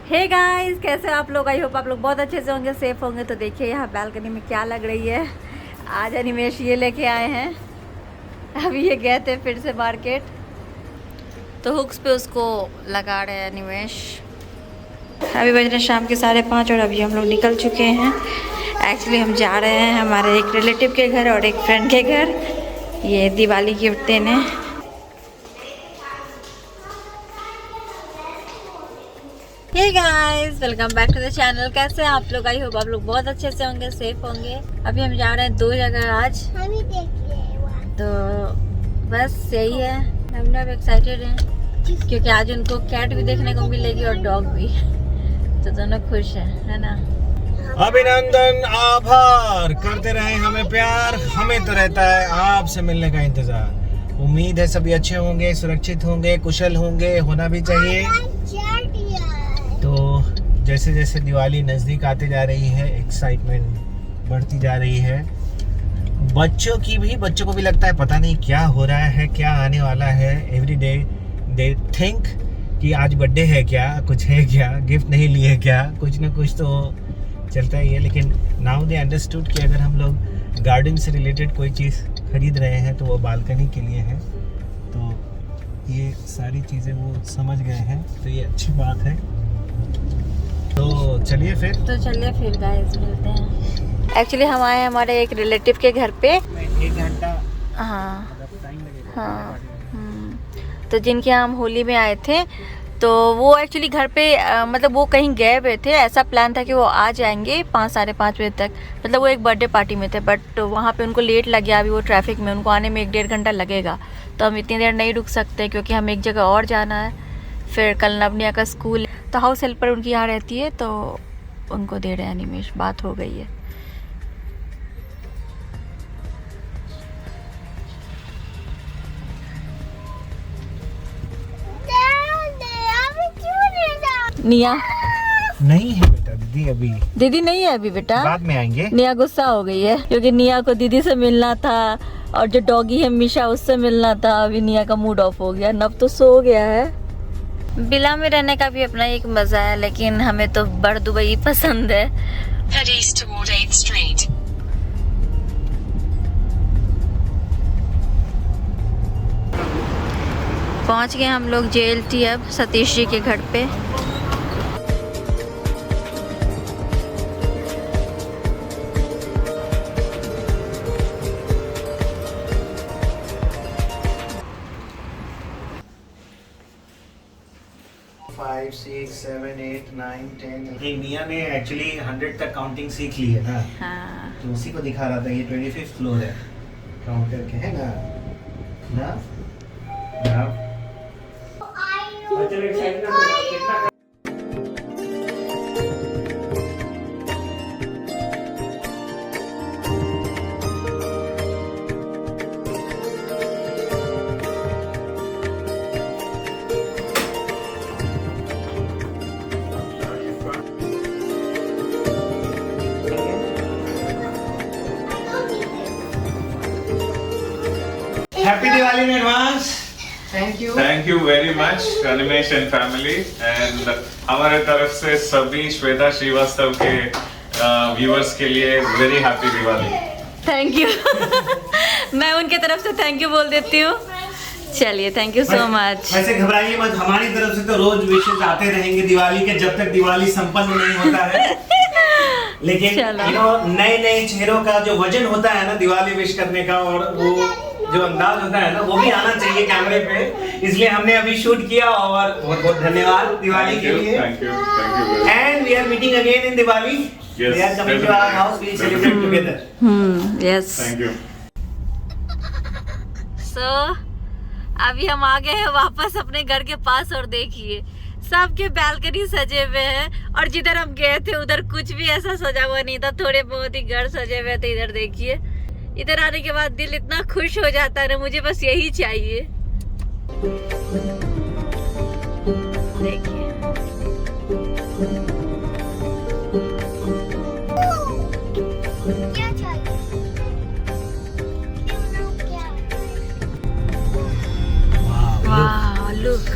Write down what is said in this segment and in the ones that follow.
Hey guys, कैसे आप लोग? आई होप आप लोग बहुत अच्छे से होंगे, सेफ होंगे। तो देखिए यहाँ बालकनी में क्या लग रही है। आज अनिमेश ये लेके आए हैं। अभी ये गए थे फिर से मार्केट, तो हुक्स पे उसको लगा रहे हैं अनिमेश। अभी बज रहे शाम के 5:30 और अभी हम लोग निकल चुके हैं। एक्चुअली हम जा रहे हैं हमारे एक रिलेटिव के घर और एक फ्रेंड के घर, ये दिवाली गिफ्ट देने। Hey guys, welcome back to the channel. कैसे हैं आप लोग? आई होप आप लोग बहुत अच्छे से होंगे, सेफ होंगे। अभी हम जा रहे हैं 2 जगह आज, तो बस यही है। हम लोग एक्साइटेड हैं क्योंकि आज उनको कैट भी देखने को मिलेगी और डॉग भी, तो दोनों खुश हैं, है ना? अभिनंदन, आभार करते रहे हमें प्यार, हमें तो रहता है आपसे मिलने का इंतजार। उम्मीद है सभी अच्छे होंगे, सुरक्षित होंगे, कुशल होंगे, होना भी चाहिए। तो जैसे जैसे दिवाली नज़दीक आते जा रही है, एक्साइटमेंट बढ़ती जा रही है। बच्चों को भी लगता है पता नहीं क्या हो रहा है, क्या आने वाला है। एवरी डे दे थिंक कि आज बर्थडे है क्या, कुछ है क्या, गिफ्ट नहीं लिए क्या, कुछ ना कुछ तो चलता ही है। लेकिन नाउ दे अंडरस्टूड कि अगर हम लोग गार्डन से रिलेटेड कोई चीज़ खरीद रहे हैं तो वो बालकनी के लिए है। तो ये सारी चीज़ें वो समझ गए हैं, तो ये अच्छी बात है। तो चलिए फिर गाइस मिलते हैं। एक्चुअली हम आए हैं हमारे एक रिलेटिव के घर पे। 1 घंटा टाइम लगेगा। तो जिनके यहाँ हम होली में आए थे, तो वो एक्चुअली घर पे मतलब वो कहीं गए हुए थे। ऐसा प्लान था कि वो आ जाएंगे 5 साढ़े 5 बजे तक। मतलब वो एक बर्थडे पार्टी में थे, बट वहाँ पे उनको लेट लग गया। अभी वो ट्रैफिक में, उनको आने में 1-1.5 घंटा लगेगा। तो हम इतनी देर नहीं रुक सकते क्योंकि हम एक जगह और जाना है। फिर कल नवनिया का स्कूल, तो हाउस हेल्पर उनकी यहाँ रहती है, तो उनको दे रहे हैं अनिमेश। बात हो गई है। निया नहीं है बेटा, दीदी अभी दीदी नहीं है अभी बेटा, बाद में आएंगे। निया गुस्सा हो गई है क्योंकि निया को दीदी से मिलना था और जो डॉगी है मिशा उससे मिलना था। अभी निया का मूड ऑफ हो गया, नब तो सो गया है। बिला में रहने का भी अपना एक मजा है, लेकिन हमें तो बड़ दुबई पसंद है। Head east toward 8th Street. पहुंच गए हम लोग JLT अब सतीश जी के घर पे। फाइव, 6, 7, 8, 9, 10। मिया ने एक्चुअली 100 तक काउंटिंग सीख ली है ना। हाँ। तो उसी को दिखा रहा था। ये 25th फ्लोर है, काउंट करके, है ना? चलो एक्साइटेड कितना। Happy Diwali in advance. Thank you very much Animesh and family. And हमारे तरफ से सभी श्वेता श्रीवास्तव के व्यूअर्स के लिए very happy Diwali. Thank you. मैं उनके तरफ से थैंक यू बोल देती हूँ। चलिए, थैंक यू सो मच। वैसे घबराइए मत, हमारी तरफ से तो रोज विशेष आते रहेंगे दिवाली के, जब तक दिवाली संपन्न नहीं होता है। लेकिन नए नए चेहरों का जो वजन होता है ना दिवाली विश करने का, और वो जो अंदाज होता है ना, वो भी आना चाहिए कैमरे पे। इसलिए हमने अभी शूट किया, और बहुत बहुत धन्यवाद दिवाली के लिए। Thank you. And we are meeting again in Diwali. They are coming to our house. We celebrate together. Yes. Thank you. So, अभी हम आ गए हैं वापस अपने घर के पास, और देखिए सबके बालकनी सजे हुए हैं। और जिधर हम गए थे उधर कुछ भी ऐसा सजा हुआ नहीं था, थोड़े बहुत ही घर सजे हुए थे। इधर देखिए, इधर आने के बाद दिल इतना खुश हो जाता है ना, मुझे बस यही चाहिए। देखिए क्या चाहिए? वाह, लुक।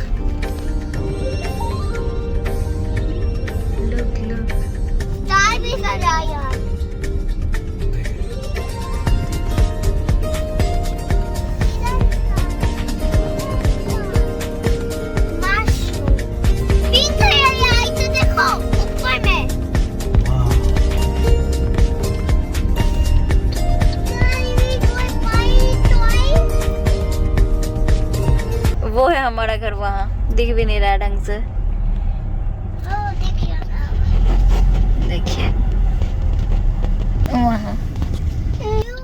दिख भी नहीं रहा ढंग से। देखिए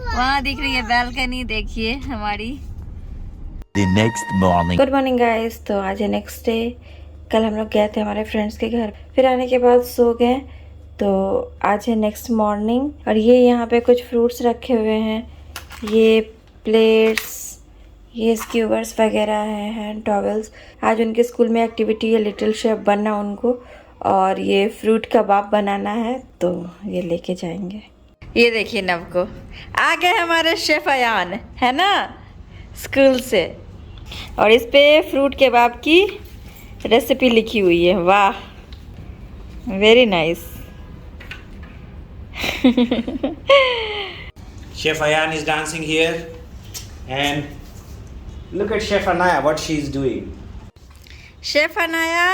वहाँ दिख रही है बैल्कनी, देखिए हमारी। Good morning guys. तो आज है नेक्स्ट डे। कल हम लोग गए थे हमारे फ्रेंड्स के घर, फिर आने के बाद सो गए। तो आज है नेक्स्ट मॉर्निंग और ये यहाँ पे कुछ फ्रूट्स रखे हुए हैं, ये प्लेट्स, ये स्क्यूवर्स वगैरह हैं, हैंड टॉवल्स। आज उनके स्कूल में एक्टिविटी है लिटिल शेफ बनना उनको, और ये फ्रूट कबाब बनाना है, तो ये लेके जाएंगे। ये देखिए नव को आ गए हमारे शेफ अयान, है ना, स्कूल से। और इस पे फ्रूट कबाब की रेसिपी लिखी हुई है। वाह, very nice. Chef Ayan is dancing here, and look at Chef Anaya, what she is doing. Chef Anaya.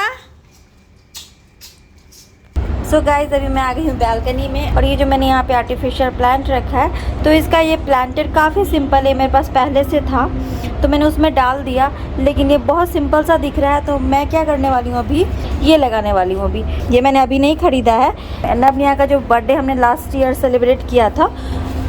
So guys, अभी मैं आ गई हूँ बैल्कनी में, और ये जो मैंने यहाँ पे आर्टिफिशियल प्लांट रखा है, तो इसका ये प्लांटर काफ़ी सिंपल है, मेरे पास पहले से था तो मैंने उसमें डाल दिया, लेकिन ये बहुत सिंपल सा दिख रहा है। तो मैं क्या करने वाली हूँ, अभी ये लगाने वाली हूँ। अभी ये मैंने अभी नहीं ख़रीदा है। नवनिया का जो बर्थडे हमने लास्ट ईयर सेलिब्रेट किया था,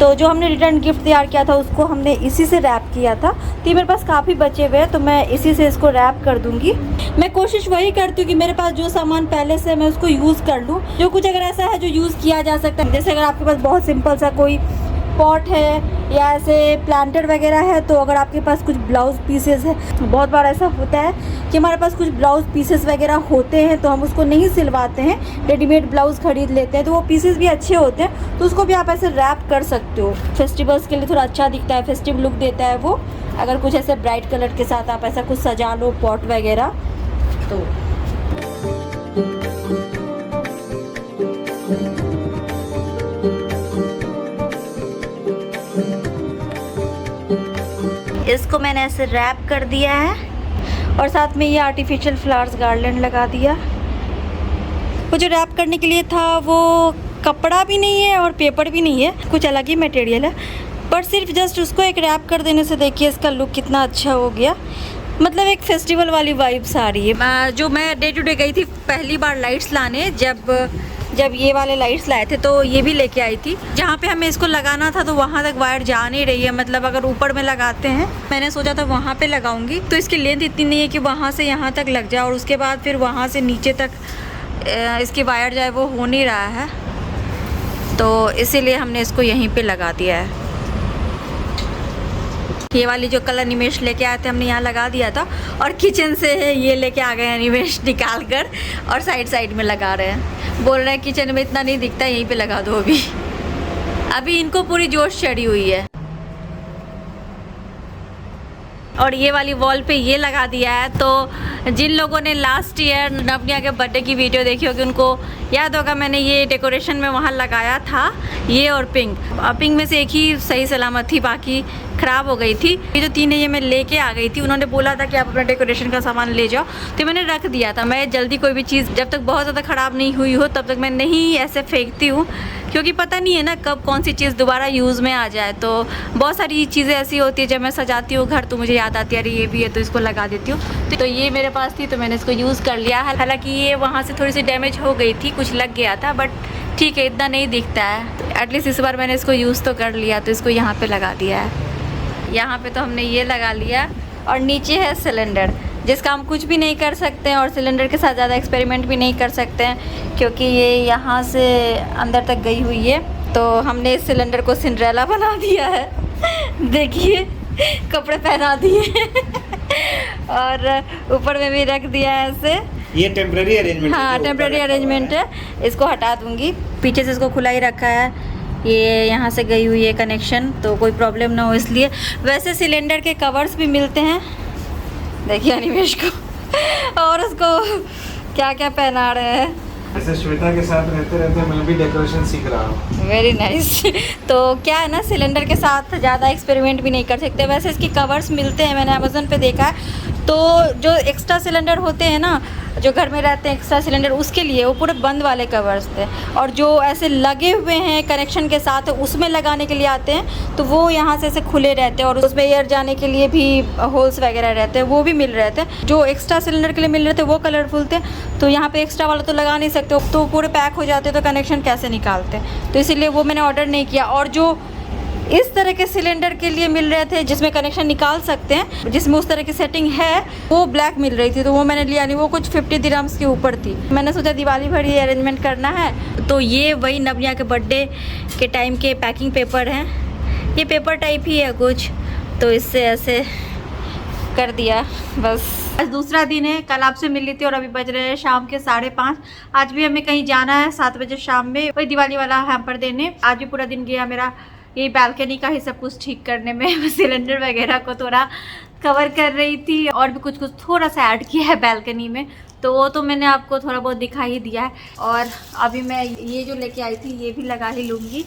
तो जो हमने रिटर्न गिफ्ट तैयार किया था उसको हमने इसी से रैप किया था। तो ये मेरे पास काफ़ी बचे हुए हैं, तो मैं इसी से इसको रैप कर दूंगी। मैं कोशिश वही करती हूँ कि मेरे पास जो सामान पहले से मैं उसको यूज़ कर लूँ। जो कुछ अगर ऐसा है जो यूज़ किया जा सकता है, जैसे अगर आपके पास बहुत सिंपल सा कोई पॉट है या ऐसे प्लांटर वगैरह है, तो अगर आपके पास कुछ ब्लाउज़ पीसेस है, बहुत बार ऐसा होता है कि हमारे पास कुछ ब्लाउज़ पीसेस वगैरह होते हैं तो हम उसको नहीं सिलवाते हैं, रेडीमेड ब्लाउज़ खरीद लेते हैं, तो वो पीसेस भी अच्छे होते हैं, तो उसको भी आप ऐसे रैप कर सकते हो। फेस्टिवल्स के लिए थोड़ा अच्छा दिखता है, फेस्टिव लुक देता है वो। अगर कुछ ऐसे ब्राइट कलर के साथ आप ऐसा कुछ सजा लो, पॉट वगैरह, तो इसको मैंने ऐसे रैप कर दिया है, और साथ में ये आर्टिफिशियल फ्लावर्स गार्लैंड लगा दिया। वो जो रैप करने के लिए था वो कपड़ा भी नहीं है और पेपर भी नहीं है, कुछ अलग ही मटेरियल है, पर सिर्फ जस्ट उसको एक रैप कर देने से देखिए इसका लुक कितना अच्छा हो गया। मतलब एक फेस्टिवल वाली वाइब्स आ रही है। जो मैं डे टू डे गई थी पहली बार लाइट्स लाने, जब ये वाले लाइट्स लाए थे तो ये भी लेके आई थी। जहाँ पे हमें इसको लगाना था तो वहाँ तक वायर जा नहीं रही है, मतलब अगर ऊपर में लगाते हैं, मैंने सोचा था वहाँ पे लगाऊंगी, तो इसकी लेंथ इतनी नहीं है कि वहाँ से यहाँ तक लग जाए, और उसके बाद फिर वहाँ से नीचे तक इसकी वायर जाए, वो हो नहीं रहा है, तो इसीलिए हमने इसको यहीं पर लगा दिया है। ये वाली जो कल अनिमेश लेके आए थे हमने यहाँ लगा दिया था, और किचन से ये लेके आ गए अनिमेश निकाल कर, और साइड साइड में लगा रहे हैं। बोल रहे हैं किचन में इतना नहीं दिखता, यहीं पे लगा दो। अभी इनको पूरी जोश चढ़ी हुई है। और ये वाली वॉल पे ये लगा दिया है, तो जिन लोगों ने लास्ट ईयर नवनिया के बर्थडे की वीडियो देखी होगी उनको याद होगा, मैंने ये डेकोरेशन में वहाँ लगाया था, ये और पिंक। पिंक में से एक ही सही सलामत थी, बाकी ख़राब हो गई थी। ये जो तीन है ये मैं लेके आ गई थी, उन्होंने बोला था कि आप अपना डेकोरेशन का सामान ले जाओ, तो मैंने रख दिया था। मैं जल्दी कोई भी चीज़ जब तक बहुत ज़्यादा ख़राब नहीं हुई हो तब तक मैं नहीं ऐसे फेंकती हूँ, क्योंकि पता नहीं है ना कब कौन सी चीज़ दोबारा यूज़ में आ जाए। तो बहुत सारी चीज़ें ऐसी होती है जब मैं सजाती हूँ घर, तो मुझे याद आती है अरे ये भी है, तो इसको लगा देती हूँ। तो ये मेरे पास थी तो मैंने इसको यूज़ कर लिया। हालांकि ये वहाँ से थोड़ी सी डैमेज हो गई थी, कुछ लग गया था, बट ठीक है, इतना नहीं दिखता है। तो एटलीस्ट इस बार मैंने इसको यूज़ तो कर लिया, तो इसको यहाँ पर लगा दिया है। यहाँ पे तो हमने ये लगा लिया, और नीचे है सिलेंडर, जिसका हम कुछ भी नहीं कर सकते हैं, और सिलेंडर के साथ ज़्यादा एक्सपेरिमेंट भी नहीं कर सकते हैं, क्योंकि ये यहाँ से अंदर तक गई हुई है। तो हमने इस सिलेंडर को सिंड्रेला बना दिया है। देखिए कपड़े पहना दिए और ऊपर में भी रख दिया है ऐसे। ये टेम्परेरी अरेंजमेंट है। हाँ, टेम्परेरी अरेंजमेंट है। इसको हटा दूँगी, पीछे से इसको खुला ही रखा है, ये यहाँ से गई हुई है कनेक्शन, तो कोई प्रॉब्लम ना हो इसलिए। वैसे सिलेंडर के कवर्स भी मिलते हैं, देखिए अनिमेश को और उसको क्या क्या पहना रहे हैं। ऐसे श्वेता के साथ रहते रहते मैं भी डेकोरेशन सीख रहा हूँ। Very nice. तो क्या है ना, सिलेंडर के साथ ज़्यादा एक्सपेरिमेंट भी नहीं कर सकते। वैसे इसके कवर्स मिलते हैं, मैंने अमेज़न पे देखा है। तो जो एक्स्ट्रा सिलेंडर होते हैं ना, जो घर में रहते हैं एक्स्ट्रा सिलेंडर, उसके लिए वो पूरे बंद वाले कवर्स थे। और जो ऐसे लगे हुए हैं कनेक्शन के साथ उसमें लगाने के लिए आते हैं, तो वो यहाँ से ऐसे खुले रहते हैं और उसमें एयर जाने के लिए भी होल्स वगैरह रहते हैं, वो भी मिल रहे थे। जो एक्स्ट्रा सिलेंडर के लिए मिल रहे थे वो कलरफुल थे, तो यहाँ पे एक्स्ट्रा वाला तो लगा नहीं सकते, तो पूरे पैक हो जाते तो कनेक्शन कैसे निकालते, तो इसीलिए वो मैंने ऑर्डर नहीं किया। और जो इस तरह के सिलेंडर के लिए मिल रहे थे जिसमें कनेक्शन निकाल सकते हैं, जिसमें उस तरह की सेटिंग है, वो ब्लैक मिल रही थी, तो वो मैंने लिया नहीं। वो कुछ 50 दिरहम्स के ऊपर थी। मैंने सोचा दिवाली भर ये अरेंजमेंट करना है, तो ये वही नव्या के बर्थडे के टाइम के पैकिंग पेपर हैं। ये पेपर टाइप ही है कुछ, तो इससे ऐसे कर दिया बस। आज दूसरा दिन है, कल आपसे मिल ली थी और अभी बज रहे हैं शाम के 5:30। आज भी हमें कहीं जाना है 7 बजे शाम में, वही दिवाली वाला हैम्पर देने। आज भी पूरा दिन गया मेरा ये बालकनी का ही सब कुछ ठीक करने में। सिलेंडर वगैरह को थोड़ा कवर कर रही थी और भी कुछ थोड़ा सा ऐड किया है बालकनी में, तो वो तो मैंने आपको थोड़ा बहुत दिखा ही दिया है। और अभी मैं ये जो लेके आई थी ये भी लगा ही लूँगी,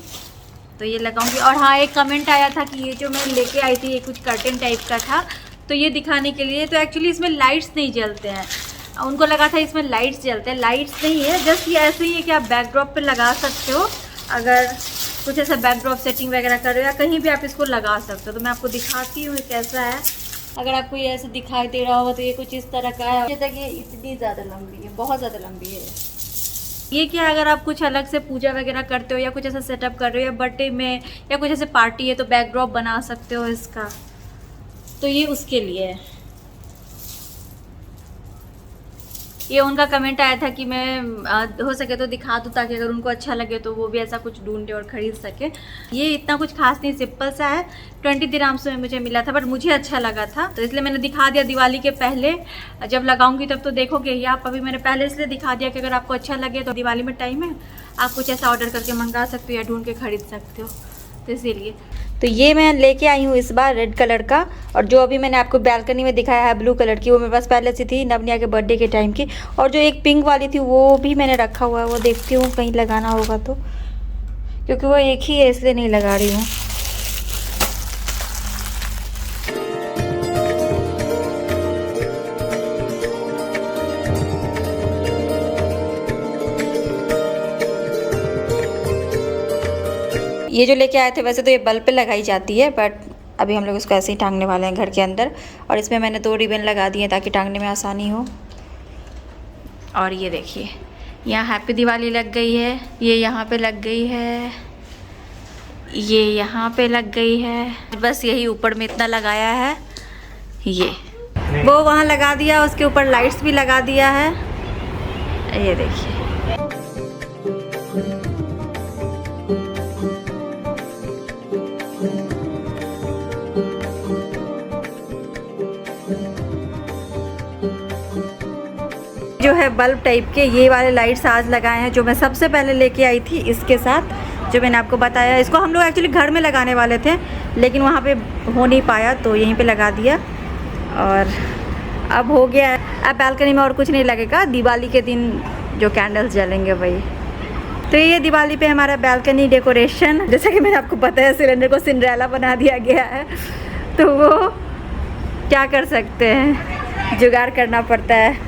तो ये लगाऊंगी। और हाँ, एक कमेंट आया था कि ये जो मैं लेके आई थी ये कुछ कर्टेन टाइप का था, तो ये दिखाने के लिए। तो एक्चुअली इसमें लाइट्स नहीं जलते हैं, उनको लगा था इसमें लाइट्स जलते हैं। लाइट्स नहीं है, जस्ट ये ऐसे ही है कि आप बैकड्रॉप पे लगा सकते हो। अगर कुछ ऐसा बैकड्रॉप सेटिंग वगैरह कर रहे हो या कहीं भी आप इसको लगा सकते हो। तो मैं आपको दिखाती हूँ कैसा है। अगर आपको ये ऐसे दिखाई दे रहा होगा तो ये कुछ इस तरह का है। जैसा कि ये इतनी ज़्यादा लंबी है, बहुत ज़्यादा लंबी है ये। क्या अगर आप कुछ अलग से पूजा वगैरह करते हो या कुछ ऐसा सेटअप कर रहे हो या बर्थडे में या कुछ ऐसे पार्टी है, तो बैकड्रॉप बना सकते हो इसका, तो ये उसके लिए है। ये उनका कमेंट आया था कि मैं हो सके तो दिखा दूँ, ताकि अगर उनको अच्छा लगे तो वो भी ऐसा कुछ ढूंढे और ख़रीद सके। ये इतना कुछ खास नहीं, सिंपल सा है। 20 दिरहम्स में मुझे मिला था, बट मुझे अच्छा लगा था, तो इसलिए मैंने दिखा दिया। दिवाली के पहले जब लगाऊंगी तब तो देखोगे ही आप। अभी मैंने पहले इसलिए दिखा दिया कि अगर आपको अच्छा लगे तो दिवाली में टाइम है, आप कुछ ऐसा ऑर्डर करके मंगा सकते हो या ढूंढ के ख़रीद सकते हो, तो इसीलिए। तो ये मैं लेके आई हूँ इस बार रेड कलर का। और जो अभी मैंने आपको बालकनी में दिखाया है ब्लू कलर की, वो मेरे पास पहले से थी नवनिया के बर्थडे के टाइम की। और जो एक पिंक वाली थी वो भी मैंने रखा हुआ है, वो देखती हूँ कहीं लगाना होगा तो, क्योंकि वो एक ही है इसलिए नहीं लगा रही हूँ। ये जो लेके आए थे वैसे तो ये बल्ब पे लगाई जाती है, बट अभी हम लोग इसको ऐसे ही टांगने वाले हैं घर के अंदर। और इसमें मैंने 2 रिबन लगा दिए ताकि टांगने में आसानी हो। और ये देखिए, यहाँ हैप्पी दिवाली लग गई है, ये यहाँ पे लग गई है, ये यहाँ पे लग गई है। बस यही ऊपर में इतना लगाया है। ये वो वहाँ लगा दिया, उसके ऊपर लाइट्स भी लगा दिया है। ये देखिए, जो है बल्ब टाइप के ये वाले लाइट्स आज लगाए हैं, जो मैं सबसे पहले लेके आई थी इसके साथ, जो मैंने आपको बताया। इसको हम लोग एक्चुअली घर में लगाने वाले थे, लेकिन वहाँ पे हो नहीं पाया, तो यहीं पे लगा दिया। और अब हो गया है। अब बालकनी में और कुछ नहीं लगेगा, दिवाली के दिन जो कैंडल्स जलेंगे वही। तो ये दिवाली पे हमारा बालकनी डेकोरेशन। जैसा कि मैंने आपको बताया, सिलेंडर को सिंड्रेला बना दिया गया है, तो वो क्या कर सकते हैं, जुगाड़ करना पड़ता है।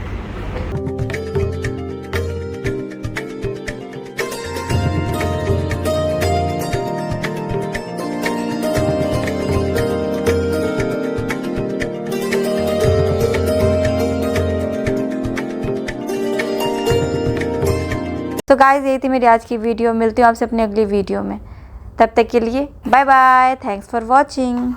तो गाइस, यही थी मेरी आज की वीडियो। मिलती हूँ आपसे अपनी अगली वीडियो में, तब तक के लिए bye bye. Thanks for watching.